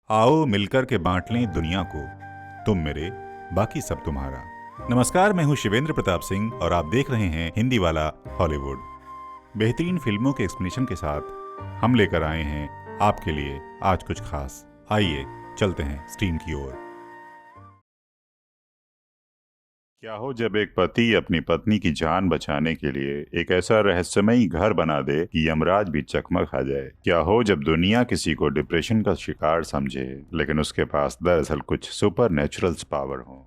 आओ मिलकर के बांट लें दुनिया को, तुम मेरे बाकी सब तुम्हारा। नमस्कार, मैं हूं शिवेंद्र प्रताप सिंह और आप देख रहे हैं हिंदी वाला हॉलीवुड। बेहतरीन फिल्मों के एक्सप्लेनेशन के साथ हम लेकर आए हैं आपके लिए आज कुछ खास। आइए चलते हैं स्क्रीन की ओर। क्या हो जब एक पति अपनी पत्नी की जान बचाने के लिए एक ऐसा रहस्यमयी घर बना दे कि यमराज भी चकमा खा जाए। क्या हो जब दुनिया किसी को डिप्रेशन का शिकार समझे लेकिन उसके पास दरअसल कुछ सुपर नेचुरल पावर हो।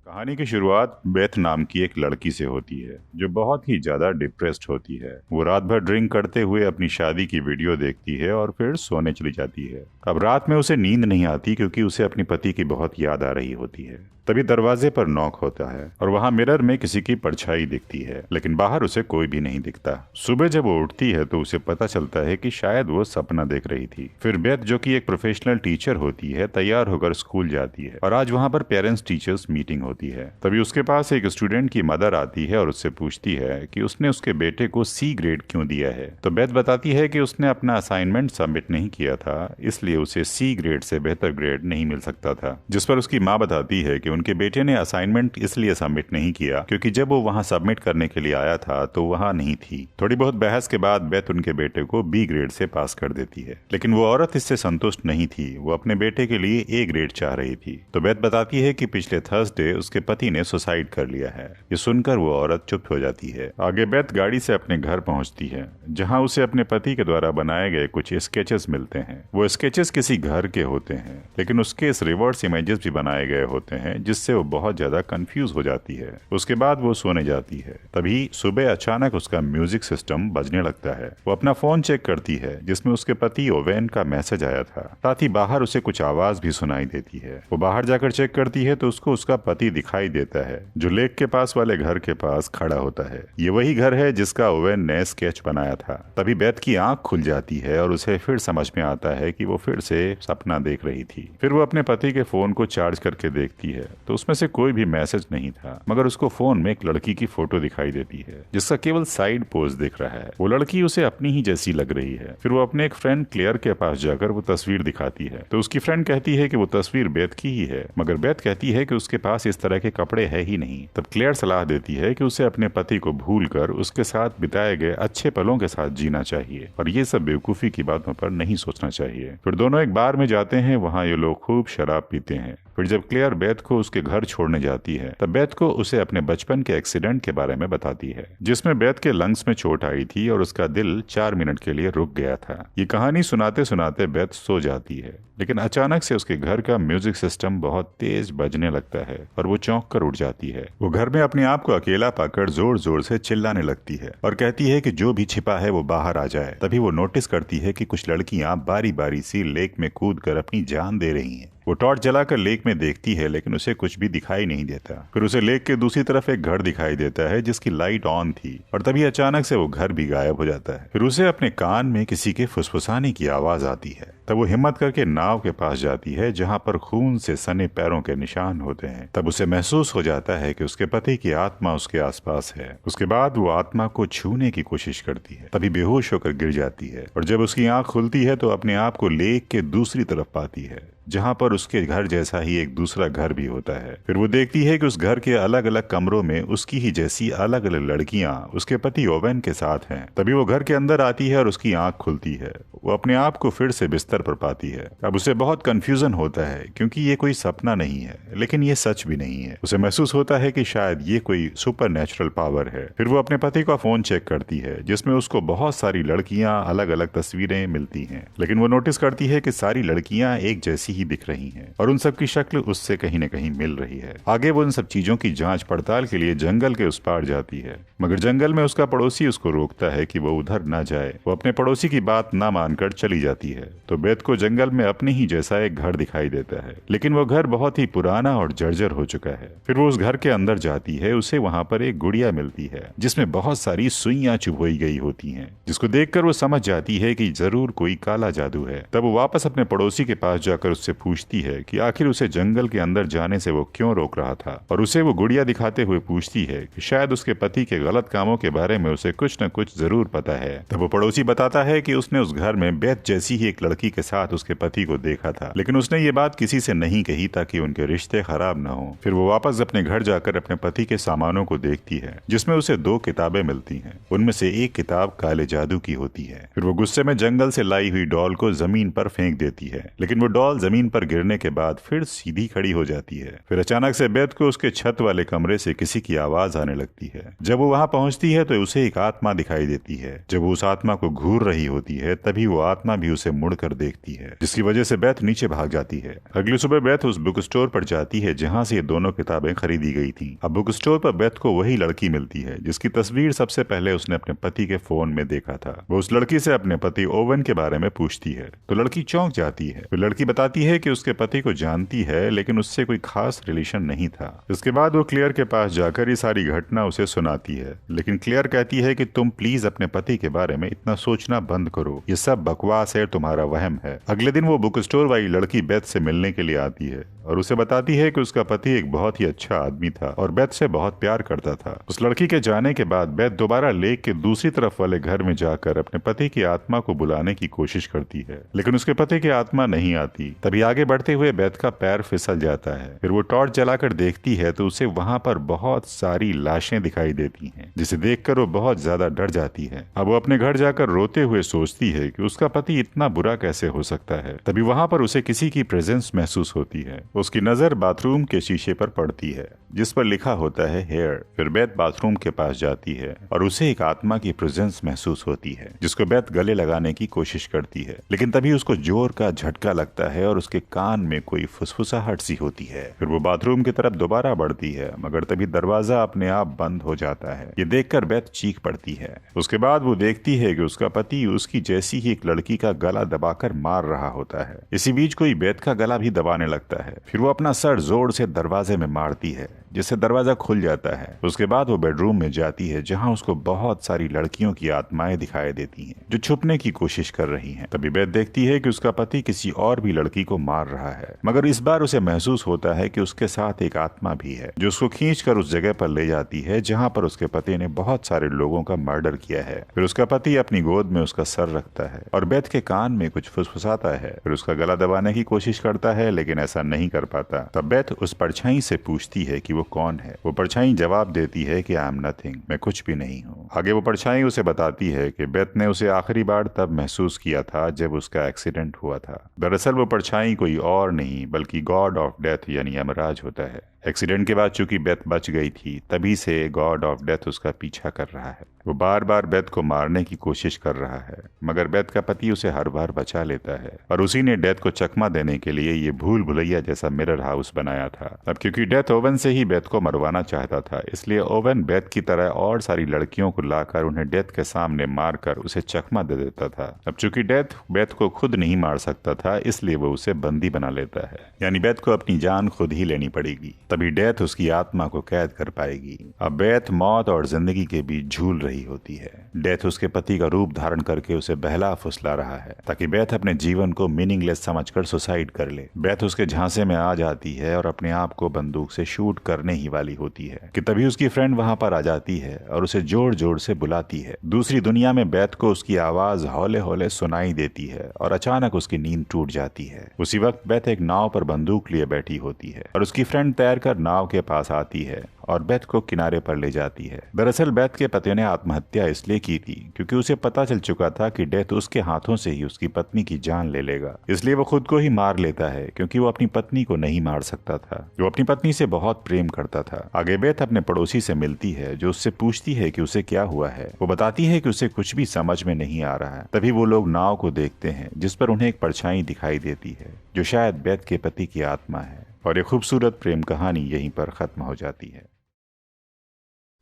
कहानी की शुरुआत बेथ नाम की एक लड़की से होती है जो बहुत ही ज्यादा डिप्रेस्ड होती है। वो रात भर ड्रिंक करते हुए अपनी शादी की वीडियो देखती है और फिर सोने चली जाती है। अब रात में उसे नींद नहीं आती क्योंकि उसे अपनी पति की बहुत याद आ रही होती है। तभी दरवाजे पर नॉक होता है और वहाँ मिरर में किसी की परछाई दिखती है, लेकिन बाहर उसे कोई भी नहीं दिखता। सुबह जब वो उठती है तो उसे पता चलता है कि शायद वो सपना देख रही थी। फिर बेथ, जो कि एक प्रोफेशनल टीचर होती है, तैयार होकर स्कूल जाती है और आज वहाँ पर पेरेंट्स टीचर्स मीटिंग होती है। तभी उसके पास एक स्टूडेंट की मदर आती है और उससे पूछती है कि उसने उसके बेटे को C ग्रेड क्यों दिया है। तो बेथ बताती है कि उसने अपना असाइनमेंट सबमिट नहीं किया था, इसलिए उसे C ग्रेड से बेहतर ग्रेड नहीं मिल सकता था। जिस पर उसकी माँ बताती है कि उनके बेटे ने असाइनमेंट इसलिए सबमिट नहीं किया क्योंकि जब वो वहां सबमिट करने के लिए आया था तो वहां नहीं थी। थोड़ी बहुत बहस के बाद बेथ उनके बेटे को B ग्रेड से पास कर देती है, लेकिन वो औरत इससे संतुष्ट नहीं थी। वो अपने बेटे के लिए A ग्रेड चाह रही थी। तो बेथ बताती है कि पिछले थर्सडे उसके पति ने सुसाइड कर लिया है। ये सुनकर वो औरत चुप हो जाती है। आगे बेथ गाड़ी से अपने घर पहुंचती है जहाँ उसे अपने पति के द्वारा बनाए गए कुछ स्केचेस मिलते हैं। वो स्केचेस किसी घर के होते हैं, लेकिन उसके रिवर्स इमेजेस भी बनाए गए होते हैं जिससे वो बहुत ज्यादा कंफ्यूज हो जाती है। उसके बाद वो सोने जाती है। तभी सुबह अचानक उसका म्यूजिक सिस्टम बजने लगता है। वो अपना फोन चेक करती है जिसमें उसके पति ओवेन का मैसेज आया था। साथ ही बाहर उसे कुछ आवाज भी सुनाई देती है। वो बाहर जाकर चेक करती है तो उसको उसका पति दिखाई देता है जो लेक के पास वाले घर के पास खड़ा होता है। ये वही घर है जिसका ओवेन ने स्केच बनाया था। तभी बेथ की आंख खुल जाती है और उसे फिर समझ में आता है कि वो फिर से सपना देख रही थी। फिर वो अपने पति के फोन को चार्ज करके देखती है तो उसमें से कोई भी मैसेज नहीं था, मगर उसको फोन में एक लड़की की फोटो दिखाई देती है जिसका केवल साइड पोज दिख रहा है। वो लड़की उसे अपनी ही जैसी लग रही है। फिर वो अपने एक फ्रेंड क्लेयर के पास जाकर वो तस्वीर दिखाती है तो उसकी फ्रेंड कहती है कि वो तस्वीर बेथ की ही है, मगर बेथ कहती है कि उसके पास इस तरह के कपड़े है ही नहीं। तब क्लेयर सलाह देती है कि उसे अपने पति को भूलकर उसके साथ बिताए गए अच्छे पलों के साथ जीना चाहिए और ये सब बेवकूफी की बातों पर नहीं सोचना चाहिए। फिर दोनों एक बार में जाते हैं। वहाँ ये लोग खूब शराब पीते हैं। फिर जब क्लेयर बेथ को उसके घर छोड़ने जाती है तब बेथ को उसे अपने बचपन के एक्सीडेंट के बारे में बताती है जिसमें बेथ के लंग्स में चोट आई थी और उसका दिल 4 मिनट के लिए रुक गया था। ये कहानी सुनाते सुनाते बेथ सो जाती है, लेकिन अचानक से उसके घर का म्यूजिक सिस्टम बहुत तेज बजने लगता है और वो चौंक कर उठ जाती है। वो घर में अपने आप को अकेला पाकर जोर जोर से चिल्लाने लगती है और कहती है कि जो भी छिपा है वो बाहर आ जाए। तभी वो नोटिस करती है कि कुछ लड़कियां बारी बारी सी लेक में कूद कर अपनी जान दे रही हैं। वो टॉर्च जलाकर लेक में देखती है लेकिन उसे कुछ भी दिखाई नहीं देता। फिर उसे लेक के दूसरी तरफ एक घर दिखाई देता है जिसकी लाइट ऑन थी और तभी अचानक से वो घर भी गायब हो जाता है। फिर उसे अपने कान में किसी के फुसफुसाने की आवाज आती है। तब वो हिम्मत करके नाव के पास जाती है जहाँ पर खून से सने पैरों के निशान होते हैं। तब उसे महसूस हो जाता है कि उसके पति की आत्मा उसके आसपास है। उसके बाद वो आत्मा को छूने की कोशिश करती है, तभी बेहोश होकर गिर जाती है और जब उसकी आंख खुलती है तो अपने आप को लेक के दूसरी तरफ पाती है जहाँ पर उसके घर जैसा ही एक दूसरा घर भी होता है। फिर वो देखती है कि उस घर के अलग अलग कमरों में उसकी ही जैसी अलग अलग लड़कियां उसके पति ओवेन के साथ हैं। तभी वो घर के अंदर आती है और उसकी आंख खुलती है। वो अपने आप को फिर से बिस्तर पर पाती है। अब उसे बहुत कंफ्यूजन होता है क्योंकि ये कोई सपना नहीं है लेकिन ये सच भी नहीं है। उसे महसूस होता है कि शायद ये कोई सुपर नेचुरल पावर है। फिर वो अपने पति का फोन चेक करती है जिसमें उसको बहुत सारी लड़कियां अलग अलग तस्वीरें मिलती हैं, लेकिन वो नोटिस करती है कि सारी लड़कियां एक जैसी ही दिख रही हैं और उन सब की शक्ल उससे कहीं न कहीं मिल रही है। आगे वो उन सब चीजों की जांच पड़ताल के लिए जंगल के उस पार जाती है, मगर जंगल में उसका पड़ोसी उसको रोकता है कि वो उधर न जाए। वो अपने पड़ोसी की बात न मानकर चली जाती है तो बेथ को जंगल में अपने ही जैसा एक घर दिखाई देता है, लेकिन वो घर बहुत ही पुराना और जर्जर हो चुका है। फिर वो उस घर के अंदर जाती है। उसे वहाँ पर एक गुड़िया मिलती है जिसमें बहुत सारी सुइयां चुभोई गई होती हैं, जिसको देखकर वो समझ जाती है कि जरूर कोई काला जादू है। तब वो वापस अपने पड़ोसी के पास जाकर उससे पूछती है कि आखिर उसे जंगल के अंदर जाने से वो क्यों रोक रहा था, और उसे वो गुड़िया दिखाते हुए पूछती है कि शायद उसके पति के गलत कामों के बारे में उसे कुछ न कुछ जरूर पता है। तब वो पड़ोसी बताता है कि उसने उस घर में बेथ जैसी ही एक लड़की के साथ उसके पति को देखा था, लेकिन उसने ये बात किसी से नहीं कही ताकि उनके रिश्ते खराब न हो। फिर वो वापस अपने घर जाकर अपने पति के सामानों को देखती है, जिसमें उसे 2 किताबें मिलती हैं। उनमें से एक किताब काले जादू की होती है। फिर वो गुस्से में जंगल से लाई हुई डॉल को जमीन पर फेंक देती है, लेकिन वो डॉल जमीन पर गिरने के बाद फिर सीधी खड़ी हो जाती है। फिर अचानक से बेथ को उसके छत वाले कमरे से किसी की आवाज आने लगती है। जब वो वहां पहुंचती है तो उसे एक आत्मा दिखाई देती है। जब वो उस आत्मा को घूर रही होती है तभी वो आत्मा भी उसे मुड़कर देखती है, जिसकी वजह से बेथ नीचे भाग जाती है। अगली सुबह बेथ उस बुक स्टोर पर जाती है जहाँ से ये दोनों किताबें खरीदी गई थी। अब बुक स्टोर पर बेथ को वही लड़की मिलती है जिसकी तस्वीर सबसे पहले उसने अपने पति के फोन में देखा था। वो उस लड़की से अपने पति ओवन के बारे में पूछती है तो लड़की चौंक जाती है। फिर लड़की बताती है कि उसके पति को जानती है, लेकिन उससे कोई खास रिलेशन नहीं था। इसके बाद वो क्लेयर के पास जाकर ये सारी घटना उसे सुनाती है, लेकिन क्लेयर कहती है कि तुम प्लीज अपने पति के बारे में इतना सोचना बंद करो, ये सब बकवास है, तुम्हारा वहम है। अगले दिन वो बुक स्टोर वाली लड़की बेथ से मिलने के लिए आती है और उसे बताती है कि उसका पति एक बहुत ही अच्छा आदमी था और बेथ से बहुत प्यार करता था। उस लड़की के जाने के बाद बेथ दोबारा लेक के दूसरी तरफ वाले घर में जाकर अपने पति की आत्मा को बुलाने की कोशिश करती है, लेकिन उसके पति की आत्मा नहीं आती। तभी आगे बढ़ते हुए बेथ का पैर फिसल जाता है। फिर वो टॉर्च जलाकर देखती है तो उसे वहां पर बहुत सारी लाशें दिखाई देती हैं, जिसे देखकर वो बहुत ज्यादा डर जाती है। अब वो अपने घर जाकर रोते हुए सोचती है कि उसका पति इतना बुरा कैसे हो सकता है। तभी वहां पर उसे किसी की प्रेजेंस महसूस होती है। उसकी नजर बाथरूम के शीशे पर पड़ती है जिस पर लिखा होता है हेयर। फिर बेथ बाथरूम के पास जाती है और उसे एक आत्मा की प्रेजेंस महसूस होती है, जिसको बेथ गले लगाने की कोशिश करती है, लेकिन तभी उसको जोर का झटका लगता है और उसके कान में कोई फुसफुसाहट सी होती है। फिर वो बाथरूम की तरफ दोबारा बढ़ती है, मगर तभी दरवाजा अपने आप बंद हो जाता है। ये देखकर बेथ चीख पड़ती है। उसके बाद वो देखती है कि उसका पति उसकी जैसी ही एक लड़की का गला दबाकर मार रहा होता है। इसी बीच कोई बेथ का गला भी दबाने लगता है। फिर वो अपना सर जोर से दरवाजे में मारती है, जिससे दरवाजा खुल जाता है। उसके बाद वो बेडरूम में जाती है जहां उसको बहुत सारी लड़कियों की आत्माएं दिखाई देती हैं जो छुपने की कोशिश कर रही हैं। तभी बेथ देखती है कि उसका पति किसी और भी लड़की को मार रहा है, मगर इस बार उसे महसूस होता है कि उसके साथ एक आत्मा भी है जो उसको खींचकर उस जगह पर ले जाती है जहां पर उसके पति ने बहुत सारे लोगों का मर्डर किया है। फिर उसका पति अपनी गोद में उसका सर रखता है और बेथ के कान में कुछ फुसफुसाता है। फिर उसका गला दबाने की कोशिश करता है, लेकिन ऐसा नहीं कर पाता। तब बेथ उस परछाई से पूछती है कि वो कौन है। वो परछाई जवाब देती है कि आई एम नथिंग, मैं कुछ भी नहीं हूँ। आगे वो परछाई उसे बताती है कि बेथ ने उसे आखिरी बार तब महसूस किया था जब उसका एक्सीडेंट हुआ था। दरअसल वो परछाई कोई और नहीं बल्कि गॉड ऑफ डेथ यानी यमराज होता है। एक्सीडेंट के बाद चूंकि बेथ बच गई थी, तभी से गॉड ऑफ डेथ उसका पीछा कर रहा है। वो बार बार बेथ को मारने की कोशिश कर रहा है, मगर बेथ का पति उसे हर बार बचा लेता है और उसी ने डेथ को चकमा देने के लिए ये भूल भुलैया जैसा मिरर हाउस बनाया था। अब क्योंकि डेथ ओवन से ही बेथ को मरवाना चाहता था, इसलिए ओवन बेथ की तरह और सारी लड़कियों को लाकर उन्हें डेथ के सामने मारकर उसे चकमा दे देता था। अब चूंकि डेथ बेथ को खुद नहीं मार सकता था, इसलिए वो उसे बंदी बना लेता है, यानी बेथ को अपनी जान खुद ही लेनी पड़ेगी, तभी डेथ उसकी आत्मा को कैद कर पाएगी। अब बेथ मौत और जिंदगी के बीच झूल रही होती है। डेथ उसके पति का रूप धारण करके उसे बहला फुसला रहा है ताकि बेथ अपने जीवन को मीनिंगलेस समझकर सुसाइड कर ले। बेथ उसके झांसे में आ जाती है और अपने आप को बंदूक से शूट करने ही वाली होती है कि तभी उसकी फ्रेंड वहां पर आ जाती है और उसे जोर जोर से बुलाती है। दूसरी दुनिया में बेथ को उसकी आवाज हौले हौले सुनाई देती है और अचानक उसकी नींद टूट जाती है। उसी वक्त बेथ एक नाव पर बंदूक लिए बैठी होती है और उसकी फ्रेंड तैरकर नाव के पास आती है और बेथ को किनारे पर ले जाती है। दरअसल बेथ के पति ने आत्महत्या इसलिए की थी क्योंकि उसे पता चल चुका था कि डेथ उसके हाथों से ही उसकी पत्नी की जान ले लेगा, इसलिए वो खुद को ही मार लेता है क्योंकि वो अपनी पत्नी को नहीं मार सकता था। वो अपनी पत्नी से बहुत प्रेम करता था। आगे बेथ अपने पड़ोसी से मिलती है जो उससे पूछती है कि उसे क्या हुआ है। वो बताती है कि उसे कुछ भी समझ में नहीं आ रहा है। तभी वो लोग नाव को देखते हैं जिस पर उन्हें एक परछाई दिखाई देती है जो शायद बेथ के पति की आत्मा है, और ये खूबसूरत प्रेम कहानी यहीं पर खत्म हो जाती है।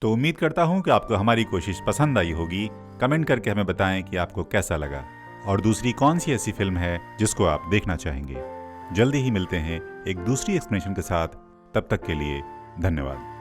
तो उम्मीद करता हूं कि आपको हमारी कोशिश पसंद आई होगी। कमेंट करके हमें बताएं कि आपको कैसा लगा और दूसरी कौन सी ऐसी फिल्म है जिसको आप देखना चाहेंगे। जल्दी ही मिलते हैं एक दूसरी एक्सप्लेनेशन के साथ। तब तक के लिए धन्यवाद।